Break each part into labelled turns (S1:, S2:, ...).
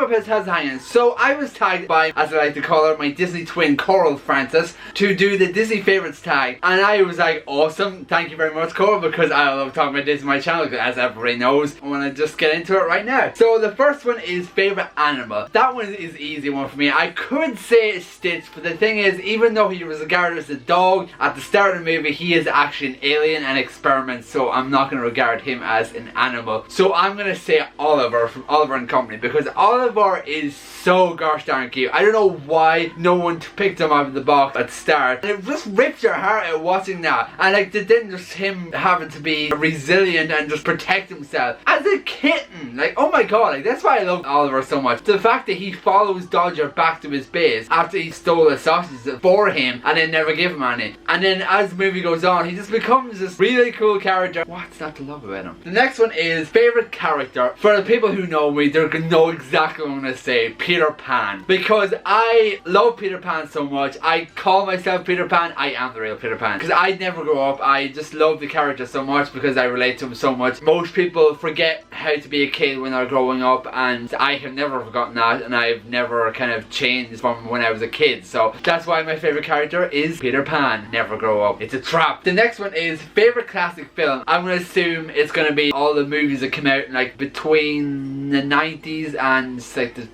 S1: up his head hanging. So I was tagged by, as I like to call her, my Disney twin CoraalFrancis to do the Disney favorites tag, and I was like, awesome, thank you very much, Coral, because I love talking about Disney on my channel, as everybody knows. I want to just get into it right now. So the first one is favorite animal. That one is an easy one for me. I could say Stitch, but the thing is, even though he was regarded as a dog at the start of the movie, he is actually an alien and experiment, so I'm not going to regard him as an animal. So I'm going to say Oliver from Oliver and Company, because Oliver is so gosh darn cute. I don't know why no one picked him out of the box at the start, and it just ripped your heart out watching that. And like, then just him having to be resilient and just protect himself as a kitten, like, oh my god, like, that's why I love Oliver so much. The fact that he follows Dodger back to his base after he stole the sausages for him and then never give him any, and then as the movie goes on, he just becomes this really cool character. What's not to love about him? The next one is favorite character. For the people who know me, they're gonna know exactly what I'm gonna say. Peter Pan, because I love Peter Pan so much. I call myself Peter Pan. I am the real Peter Pan, because I never grow up. I just love the character so much because I relate to him so much. Most people forget how to be a kid when they're growing up, and I have never forgotten that, and I've never kind of changed from when I was a kid. So that's why my favorite character is Peter Pan. Never grow up. It's a trap. The next one is favorite classic film. I'm gonna assume it's gonna be all the movies that come out like between the 90s and like the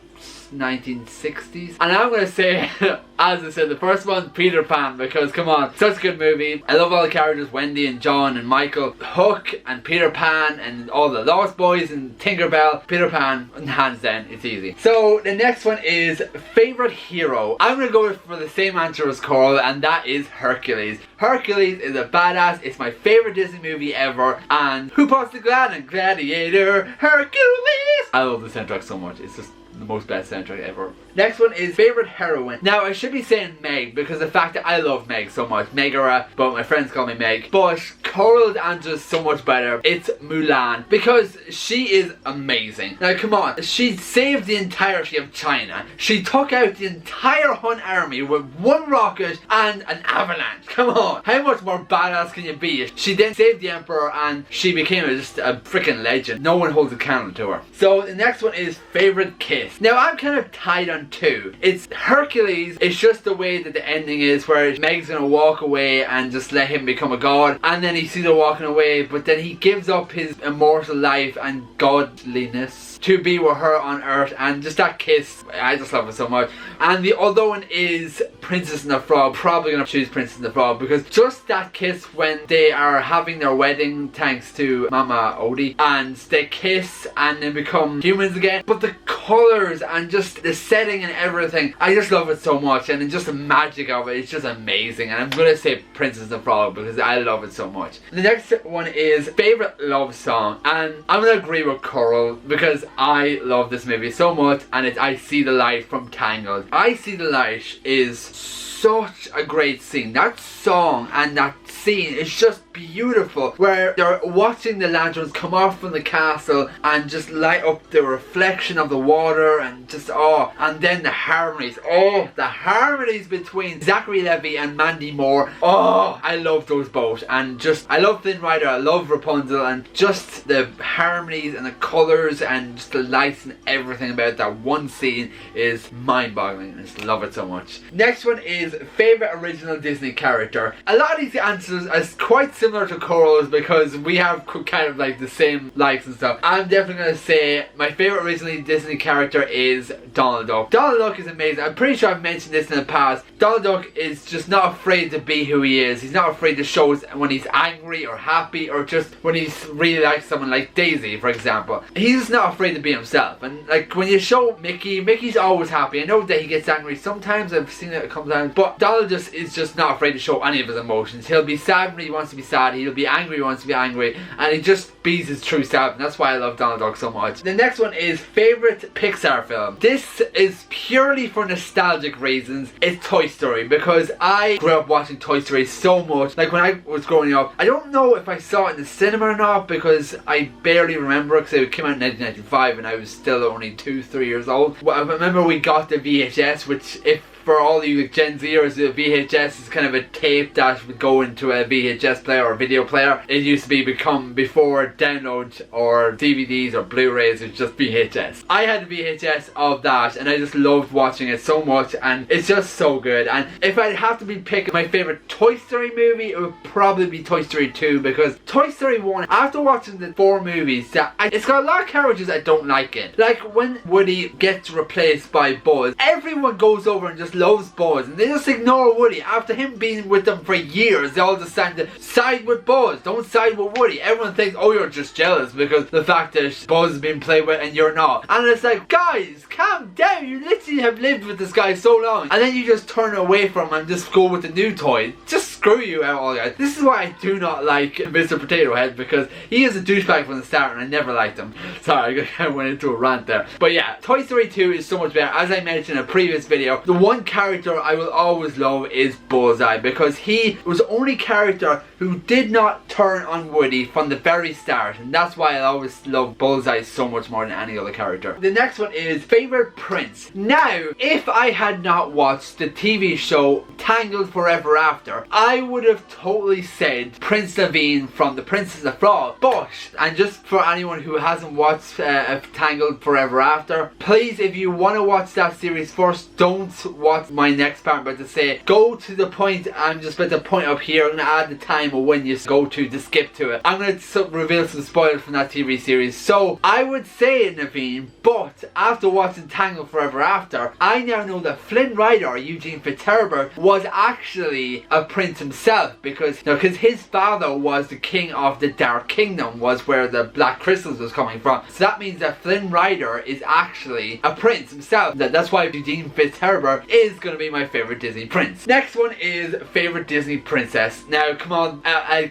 S1: 1960s, and I'm gonna say as I said, the first one, Peter Pan, because come on, such a good movie. I love all the characters, Wendy and John and Michael, Hook and Peter Pan and all the Lost Boys and Tinkerbell. Peter Pan, hands down, it's easy. So the next one is favorite hero. I'm gonna go for the same answer as Coral, and that is Hercules. Hercules is a badass. It's my favorite Disney movie ever. And who puts the Gladiator? Hercules! I love the soundtrack so much. It's just the most best soundtrack ever. Next one is favorite heroine. Now I should be saying Meg, because the fact that I love Meg so much. Megara, but my friends call me Meg. But Coral's answer is so much better. It's Mulan, because she is amazing. Now come on, she saved the entirety of China. She took out the entire Hun army with one rocket and an avalanche. Come on, how much more badass can you be? She then saved the emperor and she became just a freaking legend. No one holds a candle to her. So the next one is favorite kiss. Now I'm kind of tied on two. It's Hercules. It's just the way that the ending is, where Meg's gonna walk away and just let him become a god, and then he sees her walking away, but then he gives up his immortal life and godliness to be with her on Earth, and just that kiss, I just love it so much. And the other one is Princess and the Frog. Probably gonna choose Princess and the Frog, because just that kiss when they are having their wedding, thanks to Mama Odie, and they kiss and then become humans again, but the colours and just the setting and everything, I just love it so much, and just the magic of it, it's just amazing. And I'm gonna say Princess and the Frog because I love it so much. The next one is favorite love song, and I'm gonna agree with Coral because I love this movie so much, and it's I See the Light from Tangled. I See the Light is such a great scene. That song and that scene is just beautiful, where they're watching the lanterns come off from the castle and just light up the reflection of the water, and just and then the harmonies, the harmonies between Zachary Levi and Mandy Moore. I love those both, and just I love Thin Rider, I love Rapunzel, and just the harmonies and the colours and just the lights and everything about that one scene is mind-boggling. I just love it so much. Next one is favorite original Disney character. A lot of these answers are quite similar to Coral's because we have kind of like the same likes and stuff. I'm definitely going to say my favorite originally Disney character is Donald Duck. Donald Duck is amazing. I'm pretty sure I've mentioned this in the past. Donald Duck is just not afraid to be who he is. He's not afraid to show us when he's angry or happy, or just when he's really like someone like Daisy, for example. He's just not afraid to be himself. And like when you show Mickey's always happy. I know that he gets angry sometimes. I've seen it a couple times. But Donald is just not afraid to show any of his emotions. He'll be sad when he wants to be sad. He'll be angry when he wants to be angry. And he just be his true self. And that's why I love Donald Duck so much. The next one is favorite Pixar film. This is purely for nostalgic reasons. It's Toy Story, because I grew up watching Toy Story so much. Like when I was growing up, I don't know if I saw it in the cinema or not, because I barely remember it, because it came out in 1995 and I was still only 2-3 years old. Well, I remember we got the VHS, which if for all you Gen Zers, the VHS is kind of a tape that would go into a VHS player or video player. It used to be before download or DVDs or Blu-rays, it was just VHS. I had a VHS of that and I just loved watching it so much, and it's just so good. And if I'd have to be picking my favourite Toy Story movie, it would probably be Toy Story 2, because Toy Story 1, after watching the 4 movies, it's got a lot of characters I don't like it. Like when Woody gets replaced by Buzz, everyone goes over and just loves Buzz and they just ignore Woody. After him being with them for years, they all decide to side with Buzz, don't side with Woody. Everyone thinks, oh, you're just jealous because the fact that Buzz is being played with and you're not. And it's like, guys, calm down, you literally have lived with this guy so long, and then you just turn away from him and just go with the new toy. Just screw you out, all guys. This is why I do not like Mr. Potato Head, because he is a douchebag from the start and I never liked him. Sorry, I went into a rant there. But yeah, Toy Story 2 is so much better. As I mentioned in a previous video, the one character I will always love is Bullseye, because he was the only character who did not turn on Woody from the very start, and that's why I always love Bullseye so much more than any other character. The next one is favourite prince. Now, if I had not watched the TV show Tangled Forever After, I would have totally said Prince Naveen from The Princess of Frog. But, and just for anyone who hasn't watched Tangled Forever After, please, if you want to watch that series first, don't watch my next part. I'm about to say, go to the point. I'm just about to point up here. I'm going to add the time of when you go to skip to it. I'm going to reveal some spoilers from that TV series. So, I would say Naveen, but after watching Tangled Forever After, I now know that Flynn Rider, Eugene Fitzherbert, was actually a prince himself, because his father was the king of the Dark Kingdom, was where the Black Crystals was coming from. So that means that Flynn Rider is actually a prince himself. That's why Eugene Fitzherbert is going to be my favourite Disney prince. Next one is favourite Disney princess. Now, come on,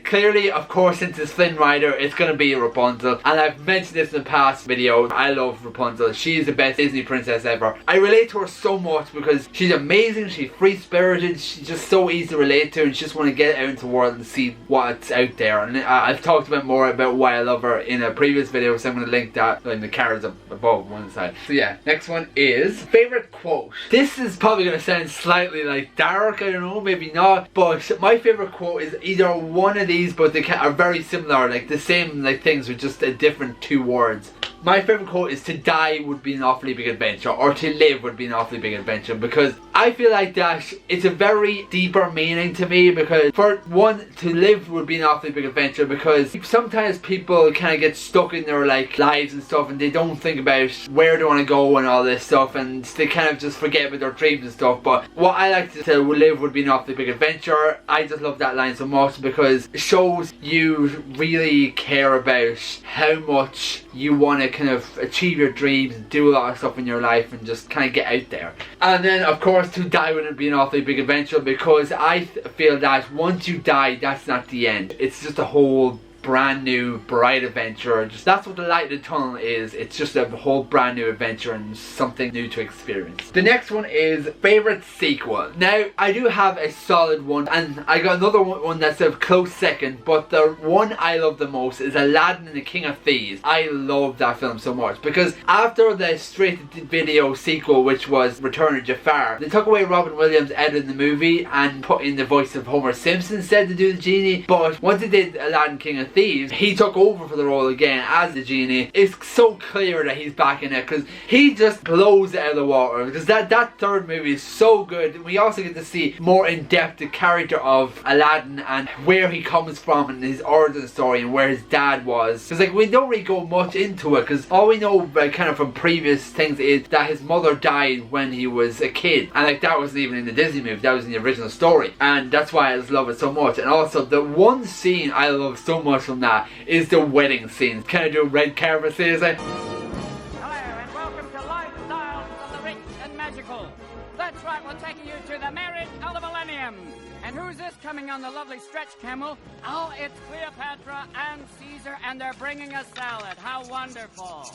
S1: clearly, of course, since it's Flynn Rider, it's going to be Rapunzel, and I've mentioned this in the past video. I love Rapunzel. She's the best Disney princess ever. I relate to her so much because she's amazing, she's free-spirited, she's just so easy to relate to, and she just want to get out into the world and see what's out there. And I've talked more about why I love her in a previous video, so I'm going to link that in the cards above one side. So yeah, next one is favourite quote. This is probably going to sound slightly like dark, I don't know, maybe not, but my favourite quote is either one of these, but they are very similar, like the same things with just a different 2 words. My favourite quote is to die would be an awfully big adventure, or to live would be an awfully big adventure, because I feel like that it's a very deeper meaning to me, because for one, to live would be an awfully big adventure, because sometimes people kind of get stuck in their lives and stuff, and they don't think about where they want to go and all this stuff, and they kind of just forget about their dreams and stuff. But what I like to live would be an awfully big adventure. I just love that line so much, because it shows you really care about how much you want to kind of achieve your dreams and do a lot of stuff in your life and just kind of get out there. And then of course, to die wouldn't be an awfully big adventure, because I feel that once you die, that's not the end. It's just a whole brand new bright adventure. That's what the light of the tunnel is. It's just a whole brand new adventure and something new to experience. The next one is favorite sequel. Now, I do have a solid one, and I got another one that's a close second, but the one I love the most is Aladdin and the King of Thieves. I love that film so much, because after the straight to video sequel, which was Return of Jafar, they took away Robin Williams out of the movie and put in the voice of Homer Simpson instead to do the genie. But once they did Aladdin King of Thieves, he took over for the role again as the genie. It's so clear that he's back in it, because he just blows it out of the water, because that third movie is so good. We also get to see more in depth the character of Aladdin and where he comes from and his origin story and where his dad was, because we don't really go much into it, because all we know kind of from previous things is that his mother died when he was a kid, and that wasn't even in the Disney movie, that was in the original story, and that's why I just love it so much. And also the one scene I love so much from that is the wedding scene. Can I do a red carpet scene?
S2: Hello and welcome to Lifestyles of the Rich and Magical. That's right, we're taking you to the marriage of the millennium. And who's this coming on the lovely stretch camel? Oh, it's Cleopatra and Caesar, and they're bringing us salad. How wonderful.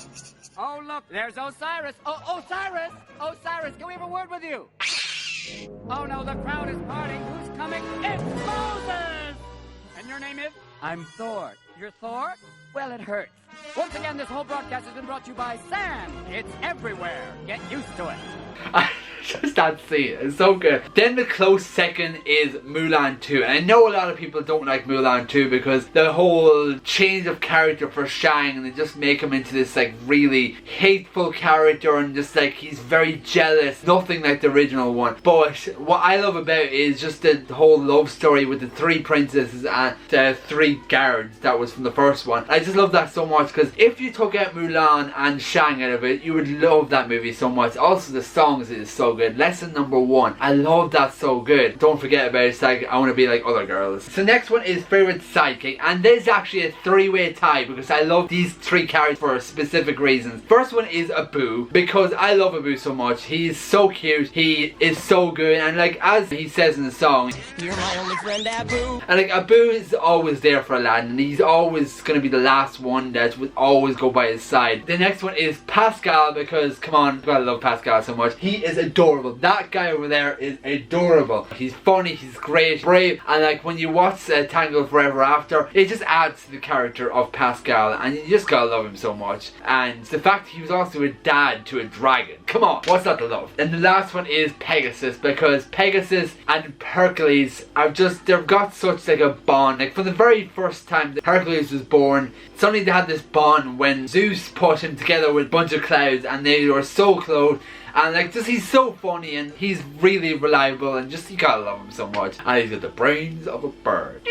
S2: Oh, look, there's Osiris. Oh, Osiris! Osiris, can we have a word with you? Oh, no, the crowd is parting. Who's coming? It's Moses! And your name is? I'm Thor. You're Thor? Well, it hurts. Once again, this whole broadcast has been brought to you by Sam. It's everywhere. Get used to it.
S1: Just that scene is so good. Then the close second is Mulan 2. And I know a lot of people don't like Mulan 2 because the whole change of character for Shang, and they just make him into this like really hateful character, and just like he's very jealous. Nothing like the original one. But what I love about it is just the whole love story with the 3 princesses and the 3 guards that was from the first one. I just love that so much, because if you took out Mulan and Shang out of it, you would love that movie so much. Also the songs is so good. Lesson number 1, I love that so good. Don't forget about it. It's like I want to be like other girls. So next one is favorite sidekick, and there's actually a 3-way tie because I love these 3 characters for specific reasons. First one is Abu, because I love Abu so much. He's so cute, he is so good, and like as he says in the song, you're my only friend Abu. And like Abu is always there for Aladdin, and he's always gonna be the last one that would always go by his side. The next one is Pascal, because come on, I love Pascal so much. He is adorable. That guy over there is adorable. He's funny, he's great, brave, and like when you watch Tangled Forever After, it just adds to the character of Pascal, and you just gotta love him so much. And the fact he was also a dad to a dragon, come on, what's not to love? And the last one is Pegasus, because Pegasus and Hercules have just, they've got such like a bond. Like from the very first time that Hercules was born, suddenly they had this bond when Zeus put him together with a bunch of clouds, and they were so close. And like just he's so funny, and he's really reliable, and just you gotta love him so much. And he's got the brains of a bird.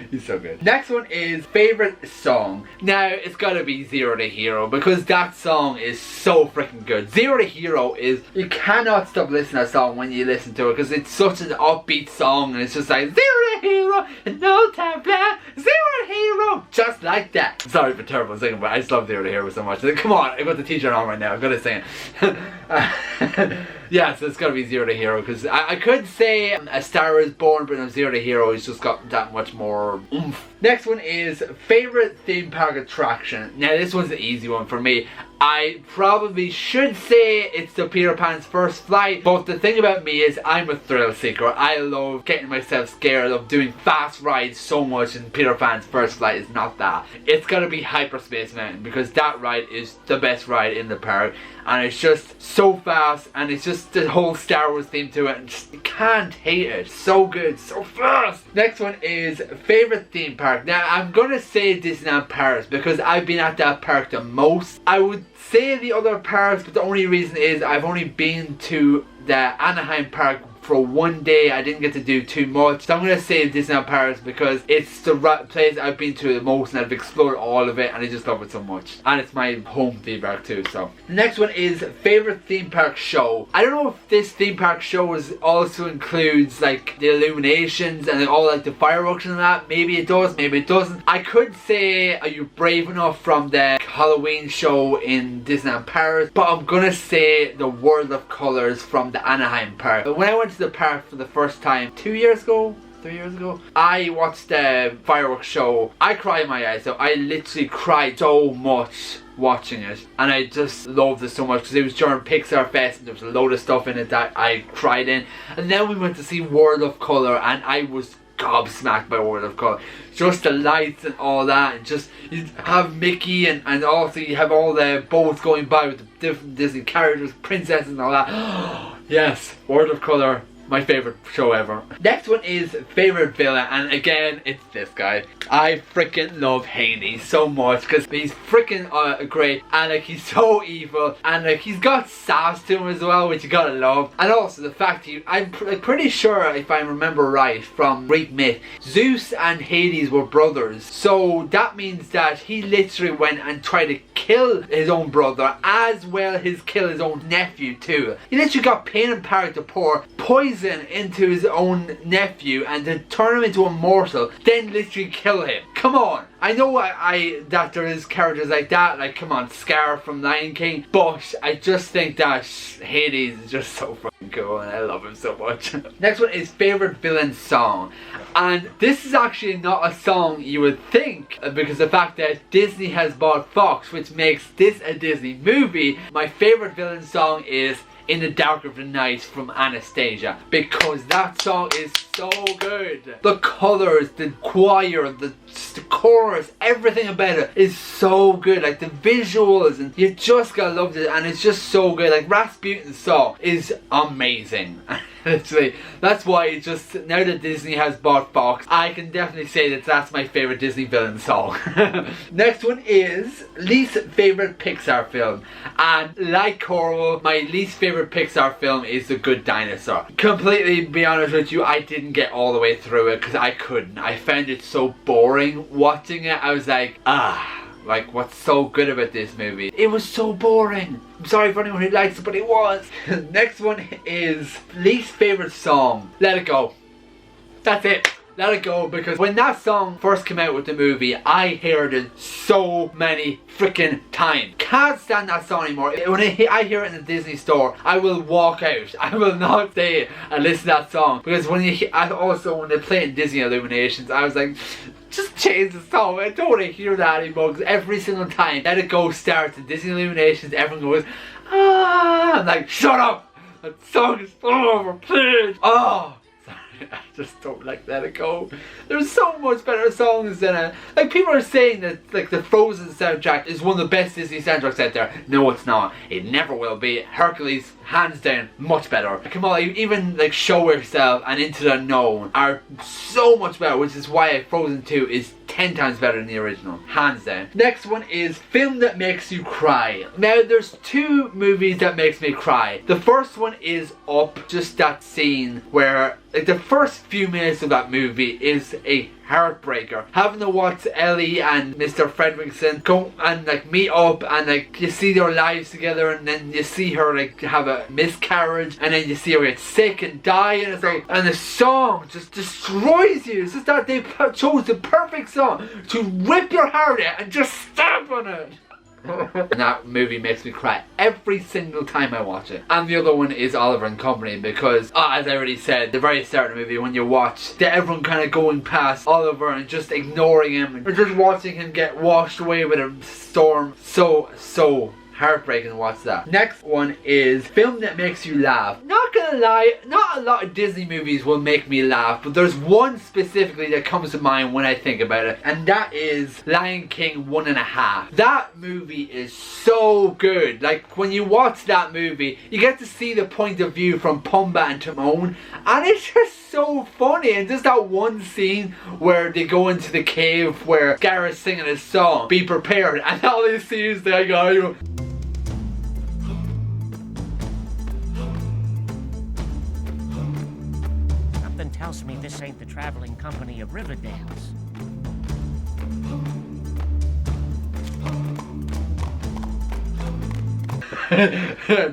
S1: He's so good. Next one is favorite song. Now it's gotta be Zero to Hero, because that song is so freaking good. Zero to Hero is, you cannot stop listening to that song when you listen to it, because it's such an upbeat song, and it's just like Zero to Hero, and no time plan, Zero to Hero, just like that. Sorry for terrible singing, but I just love Zero to Hero so much. Like, come on, I got the t-shirt on right now, I've got to sing it. Yeah, so it's gotta be Zero to Hero, because I could say A Star Is Born, but no, Zero to Hero has just got that much more oomph. Next one is favorite theme park attraction. Now this one's an easy one for me. I probably should say it's the Peter Pan's First Flight, but the thing about me is I'm a thrill seeker. I love getting myself scared, of doing fast rides so much, and Peter Pan's First Flight is not that. It's gotta be Hyperspace Mountain, because that ride is the best ride in the park, and it's just so fast, and it's just the whole Star Wars theme to it, and just, you can't hate it. So good, so fast. Next one is favorite theme park. Now I'm gonna say Disneyland Paris, because I've been at that park the most. I would say the other parks, but the only reason is I've only been to the Anaheim park for 1 day. I didn't get to do too much, so I'm going to say Disneyland Paris, because it's the place I've been to the most, and I've explored all of it, and I just love it so much, and it's my home theme park too. So the next one is favorite theme park show. I don't know if this theme park show also includes like the illuminations and all like the fireworks and that. Maybe it does, maybe it doesn't. I could say Are You Brave Enough from the Halloween show in Disneyland Paris, but I'm gonna say the World of Colors from the Anaheim park. But when I went to the park for the first time 2 years ago, 3 years ago, I watched the fireworks show. I cried my eyes out. I literally cried so much watching it, and I just loved it so much, because it was during Pixar Fest, and there was a load of stuff in it that I cried in. And then we went to see World of Color, and I was gobsmacked by World of Color. Just the lights and all that, and just you have Mickey, and also you have all the boats going by with the different Disney characters, princesses and all that. Yes, World of Color, my favorite show ever. Next one is favorite villain, and again it's this guy. I freaking love Hades so much, because he's freaking great, and like he's so evil, and like he's got sass to him as well, which you gotta love. And also the fact I'm pretty sure, if I remember right from Greek myth, Zeus and Hades were brothers, so that means that he literally went and tried to kill his own brother, as well as kill his own nephew too. He literally got pain and power to pour poison into his own nephew and to turn him into a mortal, then literally kill him. Come on. I know that there is characters like that, like come on, Scar from Lion King, but I just think that Hades is just so fucking cool, and I love him so much. Next one is favorite villain song, and this is actually not a song you would think, because the fact that Disney has bought Fox, which makes this a Disney movie. My favorite villain song is In the Dark of the Night from Anastasia, because that song is so good. The colors, the choir, the chorus, everything about it is so good. Like the visuals, and you just gotta love it, and it's just so good. Like Rasputin's song is amazing. Literally, that's why it's just, now that Disney has bought Fox, I can definitely say that that's my favourite Disney villain song. Next one is least favourite Pixar film. And like Coral, my least favourite Pixar film is The Good Dinosaur. Completely be honest with you, I didn't get all the way through it because I couldn't. I found it so boring watching it. I was like, like, what's so good about this movie? It was so boring. I'm sorry for anyone who likes it, but it was. Next one is least favourite song. Let It Go. That's it. Let It Go, because when that song first came out with the movie, I heard it so many freaking times. Can't stand that song anymore. When I hear it in the Disney store, I will walk out. I will not stay and listen to that song, because when they play it in Disney Illuminations, I was like, just change the song. I don't want to hear that anymore, because every single time Let It Go starts in Disney Illuminations, everyone goes, I'm like, shut up! That song is over, please! Oh! Sorry, I just don't like Let It Go. There's so much better songs than it. Like, people are saying that like the Frozen soundtrack is one of the best Disney soundtracks out there. No, it's not. It never will be. Hercules, hands down, much better. Come on, even like Show Yourself and Into the Unknown are so much better, which is why Frozen 2 is 10 times better than the original, hands down. Next one is film that makes you cry. Now there's two movies that makes me cry. The first one is Up, just that scene where like the first few minutes of that movie is a heartbreaker. Having to watch Ellie and Mr. Fredricksen go and like meet up, and like you see their lives together, and then you see her like have a miscarriage, and then you see her get sick and die, and it's like, and the song just destroys you. It's just that they chose the perfect song to rip your heart out and just stamp on it. And that movie makes me cry every single time I watch it. And the other one is Oliver and Company, because as I already said, the very start of the movie, when you watch everyone kind of going past Oliver and just ignoring him and just watching him get washed away with a storm, so heartbreaking to watch that. Next one is film that makes you laugh. Not gonna lie, not a lot of Disney movies will make me laugh, but there's one specifically that comes to mind when I think about it, and that is Lion King 1.5. That movie is so good. Like, when you watch that movie, you get to see the point of view from Pumbaa and Timon, and it's just so funny. And just that one scene where they go into the cave where Gareth's singing his song, Be Prepared, and all these scenes there go,
S3: Something tells me this ain't the traveling company of Riverdales.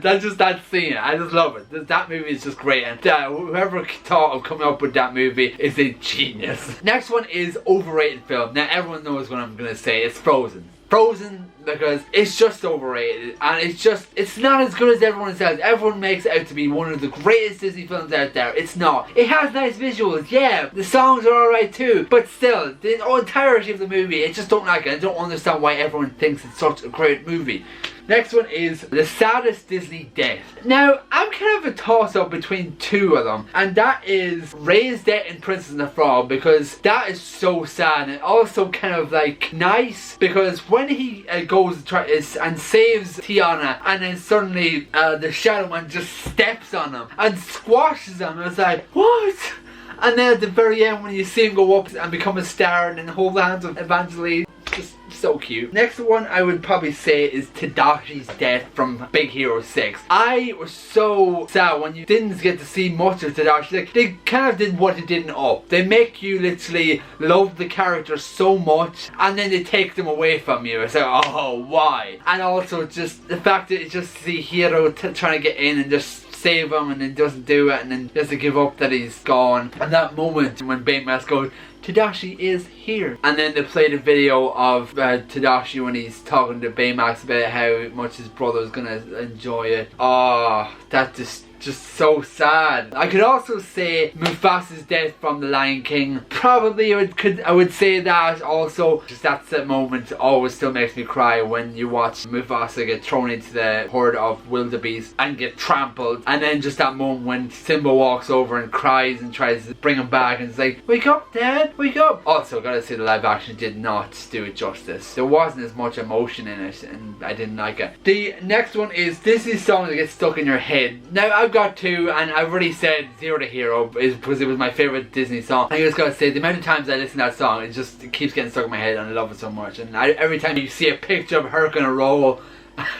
S1: That's just that scene. I just love it. That movie is just great, and whoever thought of coming up with that movie is a genius. Next one is overrated film. Now everyone knows what I'm gonna say. It's Frozen. Frozen, because it's just overrated, and it's not as good as everyone says. Everyone makes it out to be one of the greatest Disney films out there. It's not. It has nice visuals, yeah, the songs are alright too, but still, the entirety of the movie, I just don't like it. I don't understand why everyone thinks it's such a great movie. Next one is the saddest Disney death. Now, I'm kind of a toss-up between two of them, and that is Ray's death in Princess and the Frog, because that is so sad, and also kind of like nice, because when he goes and saves Tiana, and then suddenly the Shadow Man just steps on him and squashes him, and it's like, what? And then at the very end, when you see him go up and become a star and then hold the hands of Evangeline, just so cute. Next one I would probably say is Tadashi's death from Big Hero 6. I was so sad when you didn't get to see much of Tadashi. Like, they kind of did what they did in Up. They make you literally love the character so much, and then they take them away from you. It's like, oh, why? And also just the fact that you just see Hiro trying to get in and just save him, and then doesn't do it, and then just to give up that he's gone. And that moment when Baymax goes, Tadashi is here. And then they played a video of Tadashi when he's talking to Baymax about how much his brother's gonna enjoy it. Oh, that just just so sad. I could also say Mufasa's death from The Lion King. Probably I would say that also. Just that moment always still makes me cry when you watch Mufasa get thrown into the horde of wildebeest and get trampled, and then just that moment when Simba walks over and cries and tries to bring him back and it's like, wake up Dad, wake up. Also gotta say the live action did not do it justice. There wasn't as much emotion in it and I didn't like it. The next one is Disney songs that get stuck in your head. Now I've got two, and I've already said Zero to Hero is because it was my favourite Disney song. I just gotta say the amount of times I listen to that song, it keeps getting stuck in my head and I love it so much. And every time you see a picture of her gonna roll,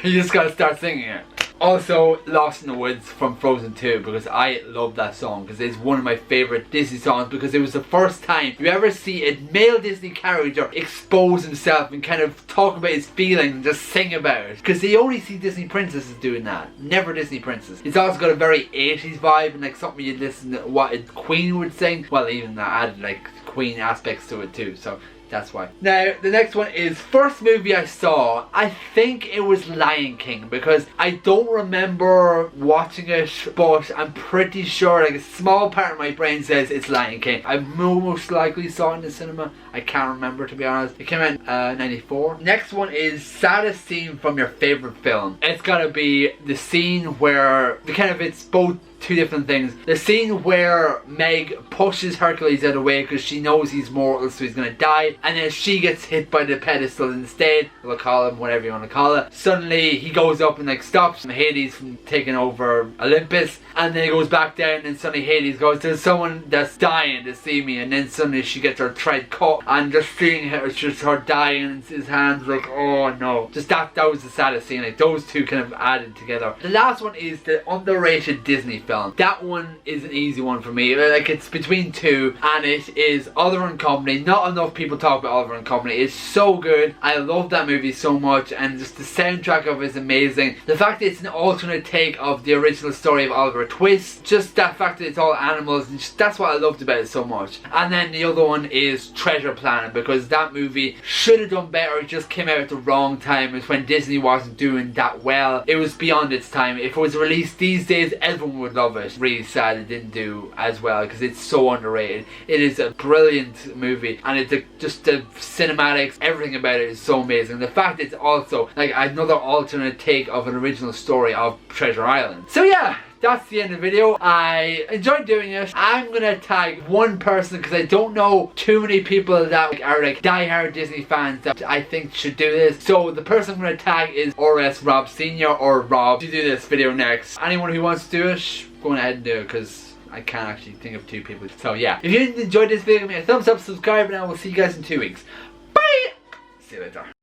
S1: you just gotta start singing it. Also, Lost in the Woods from Frozen 2, because I love that song because it's one of my favourite Disney songs, because it was the first time you ever see a male Disney character expose himself and kind of talk about his feelings and just sing about it, because you only see Disney princesses doing that, never Disney princess. It's also got a very 80s vibe and like something you'd listen to what a Queen would sing. Well, even that added like Queen aspects to it too, so that's why. Now, the next one is first movie I saw. I think it was Lion King, because I don't remember watching it, but I'm pretty sure, like a small part of my brain says it's Lion King. I most likely saw it in the cinema. I can't remember, to be honest. It came out in 94. Next one is saddest scene from your favourite film. It's gotta be the scene where it's both two different things. The scene where Meg pushes Hercules out of the way because she knows he's mortal, so he's gonna die, and then she gets hit by the pedestal instead. We'll call him whatever you want to call it. Suddenly he goes up and like stops Hades from taking over Olympus, and then he goes back down, and suddenly Hades goes, there's someone that's dying to see me, and then suddenly she gets her thread cut, and just seeing her, just her dying, and his hands like, oh no. Just that was the saddest scene. Like those two kind of added together. The last one is the underrated Disney film. That one is an easy one for me. Like it's between two, and it is Oliver and Company. Not enough people talk about Oliver and Company. It's so good. I love that movie so much, and just the soundtrack of it is amazing. The fact that it's an alternate take of the original story of Oliver Twist, just that fact that it's all animals, and just, that's what I loved about it so much. And then the other one is Treasure Planet, because that movie should have done better. It just came out at the wrong time. It's when Disney wasn't doing that well. It was beyond its time. If it was released these days, everyone would love it. Really sad it didn't do as well because it's so underrated. It is a brilliant movie, and it's just the cinematics, everything about it is so amazing. The fact it's also like another alternate take of an original story of Treasure Island. So yeah, that's the end of the video. I enjoyed doing it. I'm gonna tag one person because I don't know too many people that are like die-hard Disney fans that I think should do this. So the person I'm gonna tag is RS Rob Senior or Rob to do this video next. Anyone who wants to do it, go ahead and do it because I can't actually think of two people. So yeah, if you enjoyed this video, give me a thumbs up, subscribe, and I will see you guys in 2 weeks. Bye! See you later.